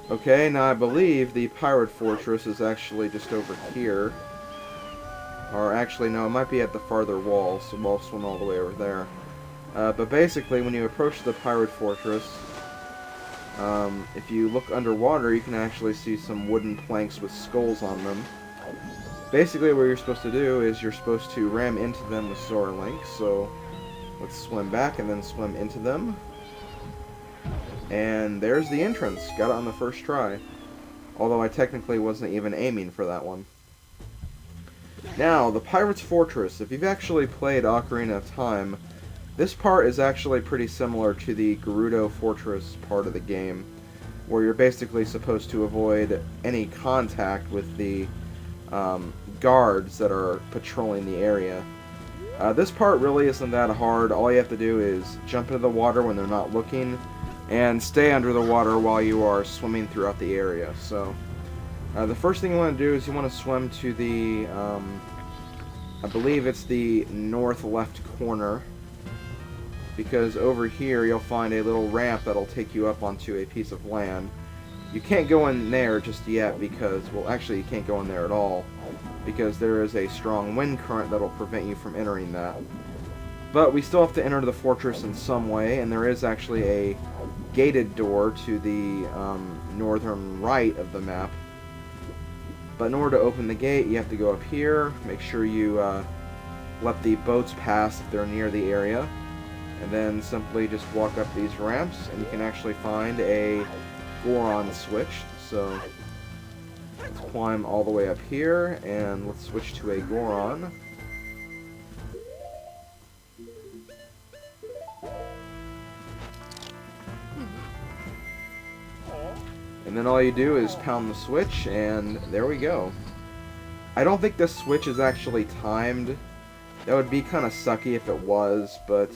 Okay, now I believe the pirate fortress is actually just over here. Or actually, no, it might be at the farther wall, so we'll swim all the way over there. But basically, when you approach the pirate fortress, if you look underwater, you can actually see some wooden planks with skulls on them. Basically, what you're supposed to do is you're supposed to ram into them with Zora Link, so let's swim back and then swim into them. And there's the entrance. Got it on the first try. Although I technically wasn't even aiming for that one. Now, the Pirate's Fortress. If you've actually played Ocarina of Time, this part is actually pretty similar to the Gerudo Fortress part of the game, where you're basically supposed to avoid any contact with the guards that are patrolling the area. This part really isn't that hard. All you have to do is jump into the water when they're not looking, and stay under the water while you are swimming throughout the area. So, the first thing you want to do is you want to swim to the, I believe it's the north left corner, because over here you'll find a little ramp that'll take you up onto a piece of land. You can't go in there just yet because, well, actually you can't go in there at all, because there is a strong wind current that'll prevent you from entering that. But we still have to enter the fortress in some way, and there is actually a gated door to the northern right of the map. But in order to open the gate, you have to go up here, make sure you let the boats pass if they're near the area, and then simply just walk up these ramps, and you can actually find a Goron switch. So let's climb all the way up here, and let's switch to a Goron. And then all you do is pound the switch, and there we go. I don't think this switch is actually timed. That would be kind of sucky if it was, but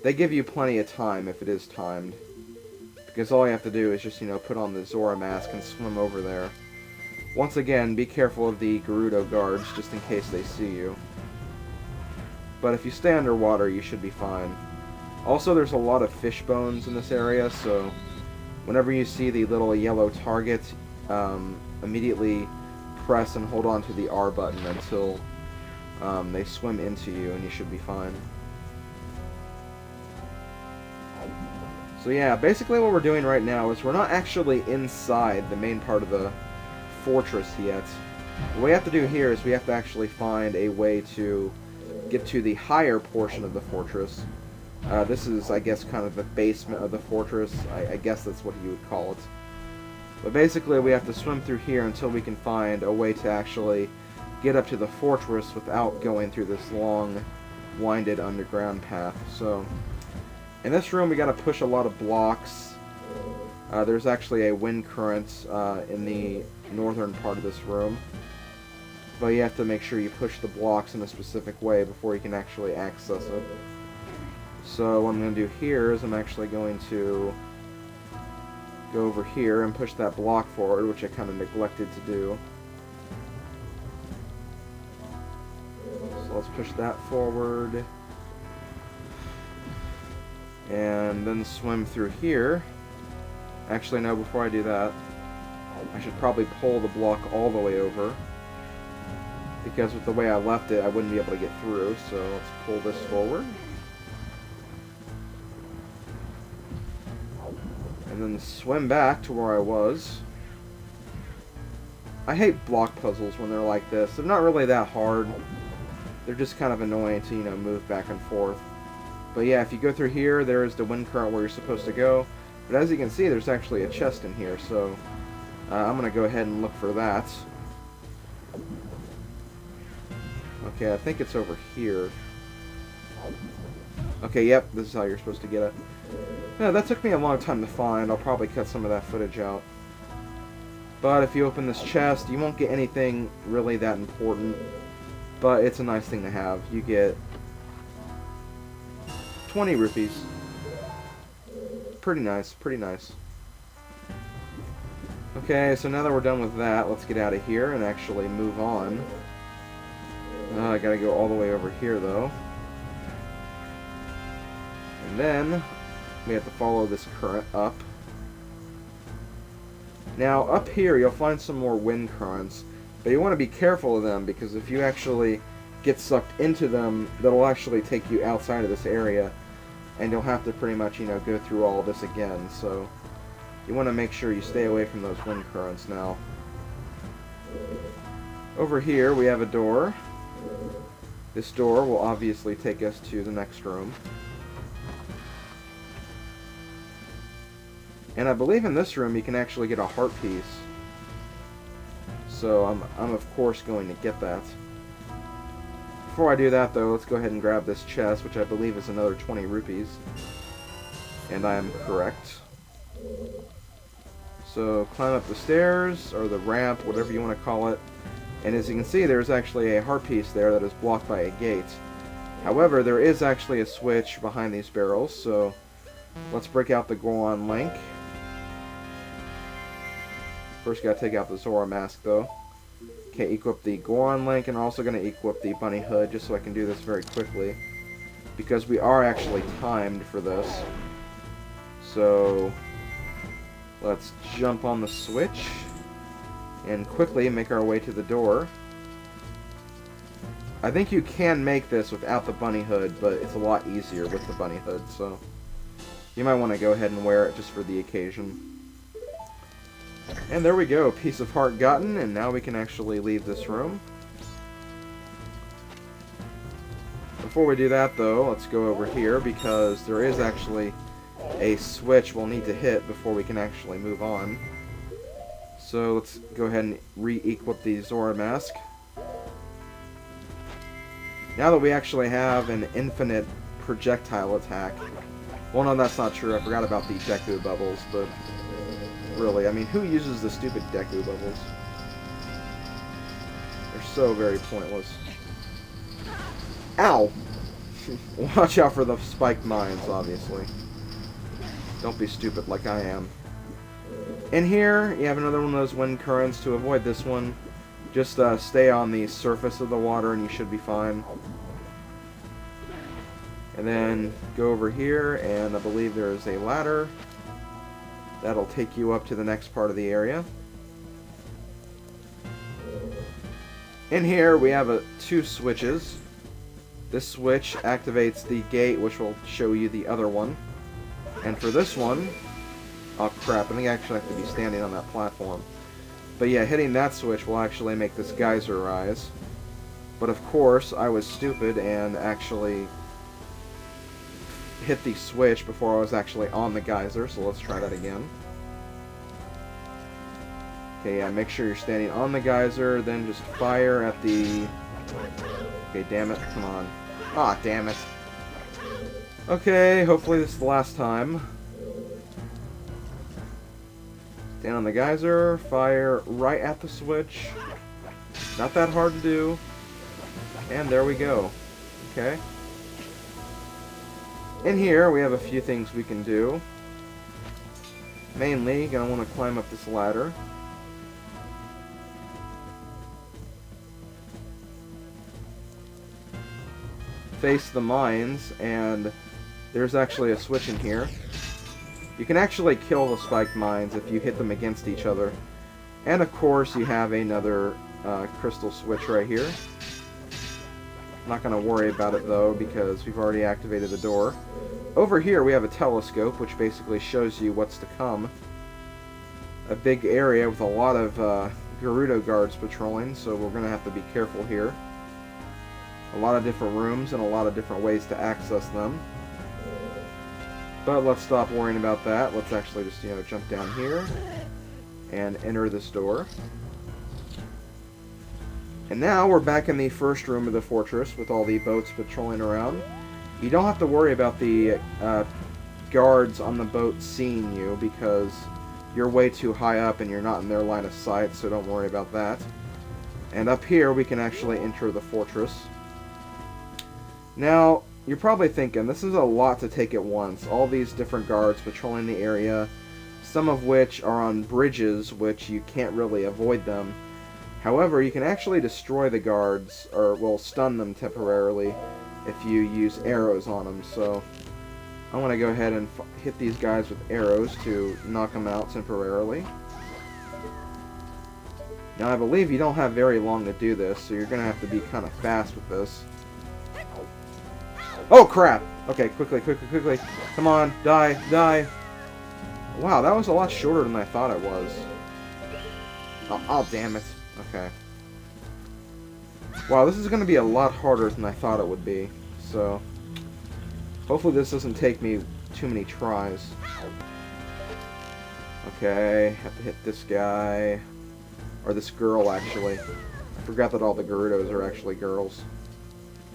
they give you plenty of time if it is timed. Because all you have to do is just, put on the Zora mask and swim over there. Once again, be careful of the Gerudo guards, just in case they see you. But if you stay underwater, you should be fine. Also, there's a lot of fish bones in this area, so whenever you see the little yellow target, immediately press and hold on to the R button until they swim into you, and you should be fine. So yeah, basically what we're doing right now is we're not actually inside the main part of the fortress yet. What we have to do here is we have to actually find a way to get to the higher portion of the fortress. This is, I guess, kind of the basement of the fortress. I guess that's what you would call it. But basically we have to swim through here until we can find a way to actually get up to the fortress without going through this long, winded underground path. So in this room we gotta push a lot of blocks. There's actually a wind current in the northern part of this room. But you have to make sure you push the blocks in a specific way before you can actually access it. So what I'm going to do here is I'm actually going to go over here and push that block forward, which I kind of neglected to do. So let's push that forward. And then swim through here. Actually, no, before I do that, I should probably pull the block all the way over. Because with the way I left it, I wouldn't be able to get through. So let's pull this forward. And then swim back to where I was. I hate block puzzles when they're like this. They're not really that hard. They're just kind of annoying to, move back and forth. But yeah, if you go through here, there is the wind current where you're supposed to go. But as you can see, there's actually a chest in here, so I'm going to go ahead and look for that. Okay, I think it's over here. Okay, yep, this is how you're supposed to get it. Yeah, that took me a long time to find. I'll probably cut some of that footage out. But if you open this chest, you won't get anything really that important. But it's a nice thing to have. You get 20 rupees. Pretty nice, pretty nice. Okay, so now that we're done with that, let's get out of here and actually move on. I gotta go all the way over here, though. And then we have to follow this current up. Now, up here, you'll find some more wind currents, but you want to be careful of them, because if you actually get sucked into them, that'll actually take you outside of this area, and you'll have to pretty much, go through all this again, so you want to make sure you stay away from those wind currents now. Over here, we have a door. This door will obviously take us to the next room. And I believe in this room you can actually get a heart piece. So I'm of course going to get that. Before I do that though, let's go ahead and grab this chest, which I believe is another 20 rupees. And I am correct. So climb up the stairs, or the ramp, whatever you want to call it. And as you can see, there's actually a heart piece there that is blocked by a gate. However, there is actually a switch behind these barrels, so let's break out the Goron link. First gotta take out the Zora mask though. Okay, equip the Goron link, and I'm also gonna equip the bunny hood just so I can do this very quickly, because we are actually timed for this. So let's jump on the switch and quickly make our way to the door. I think you can make this without the bunny hood, but it's a lot easier with the bunny hood, so you might want to go ahead and wear it just for the occasion. And there we go, piece of heart gotten, and now we can actually leave this room. Before we do that though, let's go over here, because there is actually a switch we'll need to hit before we can actually move on. So let's go ahead and re-equip the Zora mask. Now that we actually have an infinite projectile attack. Well, no, that's not true. I forgot about the Deku bubbles, but really, I mean, who uses the stupid Deku bubbles? They're so very pointless. Ow! Watch out for the spiked mines, obviously. Don't be stupid like I am. In here, you have another one of those wind currents. To avoid this one, just stay on the surface of the water and you should be fine. And then go over here, and I believe there is a ladder. That'll take you up to the next part of the area. In here, we have two switches. This switch activates the gate, which will show you the other one. And for this one... oh crap, I think I actually have to be standing on that platform. But yeah, hitting that switch will actually make this geyser rise. But of course, I was stupid and actually hit the switch before I was actually on the geyser, so let's try that again. Okay, yeah, make sure you're standing on the geyser, then just fire at the... okay, damn it, come on. Ah, damn it. Okay, hopefully this is the last time. Stand on the geyser, fire right at the switch. Not that hard to do. And there we go. Okay. In here, we have a few things we can do. Mainly, you're going to want to climb up this ladder. Face the mines, and there's actually a switch in here. You can actually kill the spiked mines if you hit them against each other. And of course, you have another crystal switch right here. I'm not going to worry about it though, because we've already activated the door. Over here, we have a telescope, which basically shows you what's to come. A big area with a lot of Gerudo guards patrolling, so we're going to have to be careful here. A lot of different rooms and a lot of different ways to access them. But let's stop worrying about that. Let's actually just, jump down here and enter this door. And now we're back in the first room of the fortress with all the boats patrolling around. You don't have to worry about the guards on the boat seeing you, because you're way too high up and you're not in their line of sight, so don't worry about that. And up here we can actually enter the fortress. Now, you're probably thinking, this is a lot to take at once. All these different guards patrolling the area, some of which are on bridges, which you can't really avoid them. However, you can actually destroy the guards, or, well, stun them temporarily if you use arrows on them. So, I want to go ahead and hit these guys with arrows to knock them out temporarily. Now, I believe you don't have very long to do this, so you're going to have to be kind of fast with this. Oh, crap! Okay, quickly, quickly, quickly. Come on, die, die. Wow, that was a lot shorter than I thought it was. Oh, damn it. Okay. Wow, this is going to be a lot harder than I thought it would be. So, hopefully this doesn't take me too many tries. Okay, have to hit this guy. Or this girl, actually. I forgot that all the Gerudos are actually girls.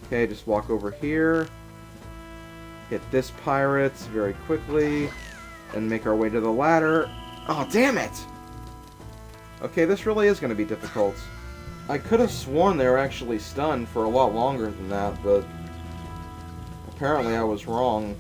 Okay, just walk over here. Hit this pirate very quickly. And make our way to the ladder. Oh, damn it! Okay, this really is going to be difficult. I could have sworn they were actually stunned for a lot longer than that, but apparently I was wrong.